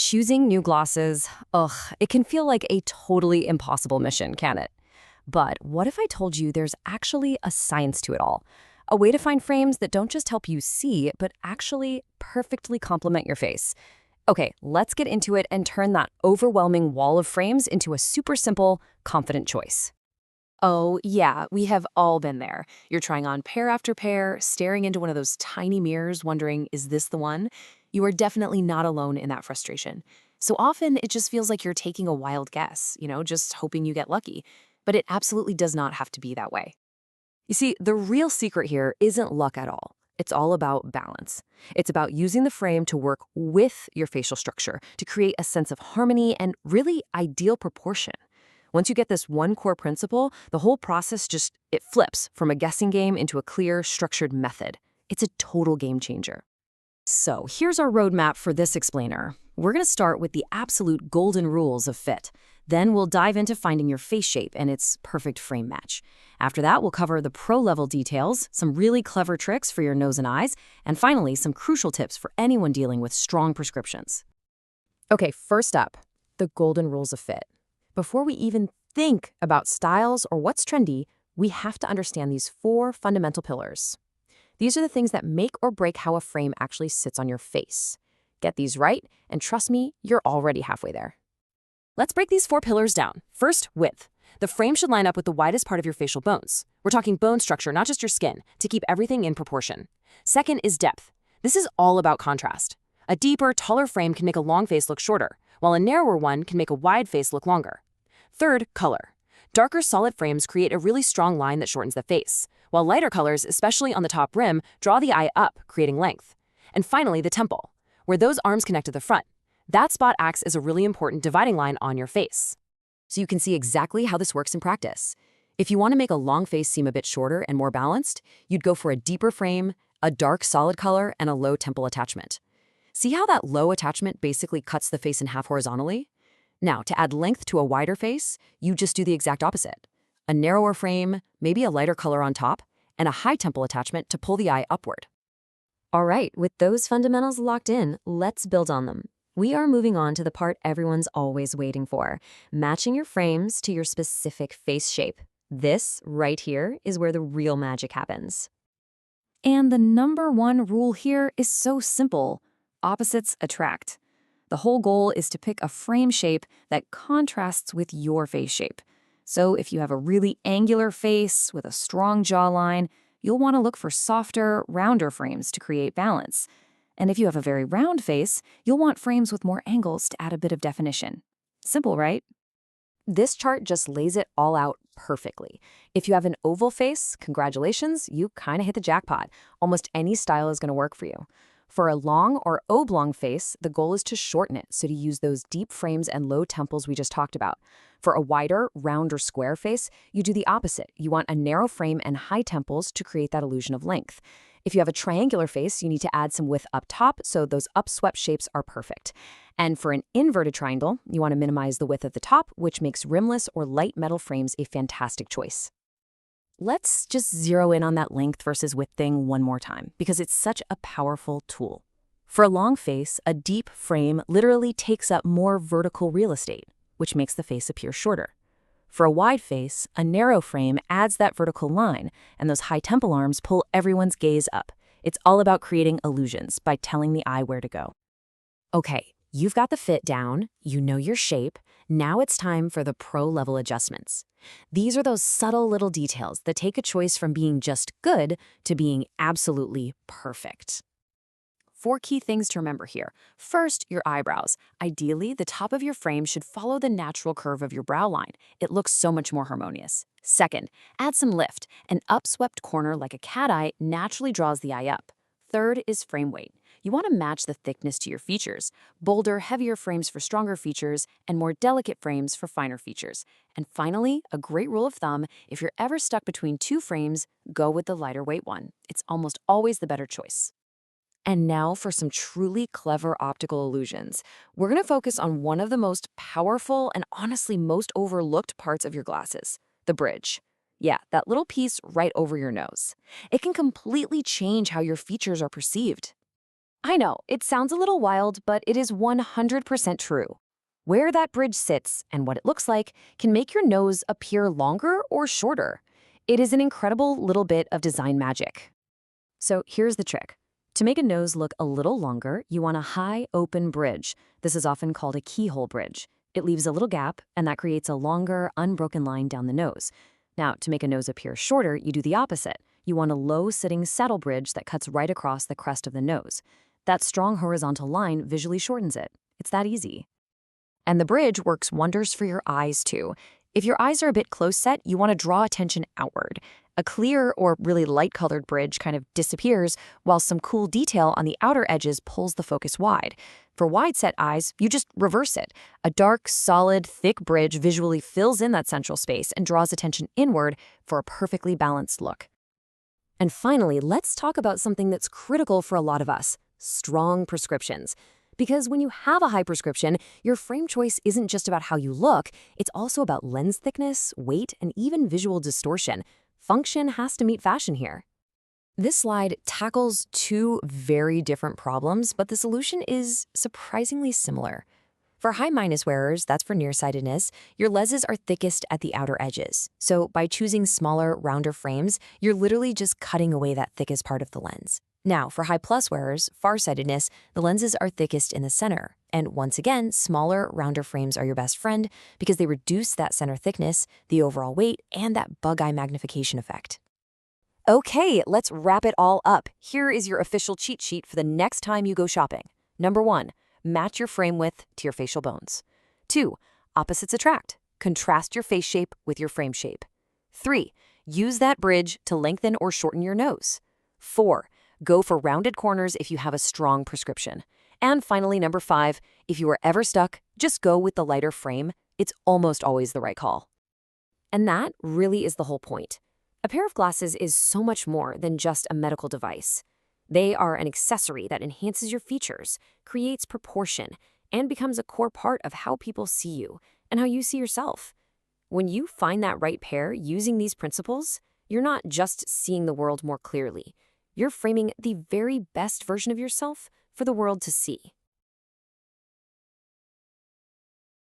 Choosing new glasses, ugh, it can feel like a totally impossible mission, can it? But what if I told you there's actually a science to it all? A way to find frames that don't just help you see, but actually perfectly complement your face. Okay, let's get into it and turn that overwhelming wall of frames into a super simple, confident choice. Oh, yeah, we have all been there. You're trying on pair after pair, staring into one of those tiny mirrors, wondering, is this the one? You are definitely not alone in that frustration. So often, it just feels like you're taking a wild guess, just hoping you get lucky. But it absolutely does not have to be that way. You see, the real secret here isn't luck at all. It's all about balance. It's about using the frame to work with your facial structure to create a sense of harmony and really ideal proportion. Once you get this one core principle, the whole process it flips from a guessing game into a clear, structured method. It's a total game changer. So here's our roadmap for this explainer. We're going to start with the absolute golden rules of fit. Then we'll dive into finding your face shape and its perfect frame match. After that, we'll cover the pro-level details, some really clever tricks for your nose and eyes, and finally, some crucial tips for anyone dealing with strong prescriptions. Okay, first up, the golden rules of fit. Before we even think about styles or what's trendy, we have to understand these four fundamental pillars. These are the things that make or break how a frame actually sits on your face. Get these right, and trust me, you're already halfway there. Let's break these four pillars down. First, width. The frame should line up with the widest part of your facial bones. We're talking bone structure, not just your skin, to keep everything in proportion. Second is depth. This is all about contrast. A deeper, taller frame can make a long face look shorter, while a narrower one can make a wide face look longer. Third, color. Darker, solid frames create a really strong line that shortens the face, while lighter colors, especially on the top rim, draw the eye up, creating length. And finally, the temple, where those arms connect to the front. That spot acts as a really important dividing line on your face. So you can see exactly how this works in practice. If you want to make a long face seem a bit shorter and more balanced, you'd go for a deeper frame, a dark, solid color, and a low temple attachment. See how that low attachment basically cuts the face in half horizontally? Now, to add length to a wider face, you just do the exact opposite. A narrower frame, maybe a lighter color on top, and a high temple attachment to pull the eye upward. All right, with those fundamentals locked in, let's build on them. We are moving on to the part everyone's always waiting for, matching your frames to your specific face shape. This, right here, is where the real magic happens. And the number one rule here is so simple. Opposites attract. The whole goal is to pick a frame shape that contrasts with your face shape. So if you have a really angular face with a strong jawline, you'll want to look for softer, rounder frames to create balance. And if you have a very round face, you'll want frames with more angles to add a bit of definition. Simple, right? This chart just lays it all out perfectly. If you have an oval face, congratulations, you kind of hit the jackpot. Almost any style is going to work for you. For a long or oblong face, the goal is to shorten it, so to use those deep frames and low temples we just talked about. For a wider, round, or square face, you do the opposite. You want a narrow frame and high temples to create that illusion of length. If you have a triangular face, you need to add some width up top, so those upswept shapes are perfect. And for an inverted triangle, you want to minimize the width at the top, which makes rimless or light metal frames a fantastic choice. Let's just zero in on that length versus width thing one more time, because it's such a powerful tool. For a long face, a deep frame literally takes up more vertical real estate, which makes the face appear shorter. For a wide face, a narrow frame adds that vertical line, and those high temple arms pull everyone's gaze up. It's all about creating illusions by telling the eye where to go. Okay, you've got the fit down, you know your shape. Now it's time for the pro-level adjustments. These are those subtle little details that take a choice from being just good to being absolutely perfect. Four key things to remember here. First, your eyebrows. Ideally, the top of your frame should follow the natural curve of your brow line. It looks so much more harmonious. Second, add some lift. An upswept corner like a cat eye naturally draws the eye up. Third is frame weight. You want to match the thickness to your features. Bolder, heavier frames for stronger features, and more delicate frames for finer features. And finally, a great rule of thumb, if you're ever stuck between two frames, go with the lighter weight one. It's almost always the better choice. And now for some truly clever optical illusions. We're going to focus on one of the most powerful and honestly most overlooked parts of your glasses, the bridge. Yeah, that little piece right over your nose. It can completely change how your features are perceived. I know, it sounds a little wild, but it is 100% true. Where that bridge sits and what it looks like can make your nose appear longer or shorter. It is an incredible little bit of design magic. So here's the trick. To make a nose look a little longer, you want a high, open bridge. This is often called a keyhole bridge. It leaves a little gap, and that creates a longer, unbroken line down the nose. Now, to make a nose appear shorter, you do the opposite. You want a low-sitting saddle bridge that cuts right across the crest of the nose. That strong horizontal line visually shortens it. It's that easy. And the bridge works wonders for your eyes, too. If your eyes are a bit close set, you want to draw attention outward. A clear or really light-colored bridge kind of disappears, while some cool detail on the outer edges pulls the focus wide. For wide-set eyes, you just reverse it. A dark, solid, thick bridge visually fills in that central space and draws attention inward for a perfectly balanced look. And finally, let's talk about something that's critical for a lot of us: strong prescriptions. Because when you have a high prescription, your frame choice isn't just about how you look, it's also about lens thickness, weight, and even visual distortion. Function has to meet fashion here. This slide tackles two very different problems, but the solution is surprisingly similar. For high-minus wearers, that's for nearsightedness, your lenses are thickest at the outer edges. So by choosing smaller, rounder frames, you're literally just cutting away that thickest part of the lens. Now, for high-plus wearers, farsightedness, the lenses are thickest in the center. And once again, smaller, rounder frames are your best friend because they reduce that center thickness, the overall weight, and that bug-eye magnification effect. Okay, let's wrap it all up. Here is your official cheat sheet for the next time you go shopping. Number 1, match your frame width to your facial bones. 2, opposites attract. Contrast your face shape with your frame shape. 3, use that bridge to lengthen or shorten your nose. 4, go for rounded corners if you have a strong prescription. And finally, number 5, if you are ever stuck, just go with the lighter frame. It's almost always the right call. And that really is the whole point. A pair of glasses is so much more than just a medical device. They are an accessory that enhances your features, creates proportion, and becomes a core part of how people see you and how you see yourself. When you find that right pair using these principles, you're not just seeing the world more clearly. You're framing the very best version of yourself for the world to see.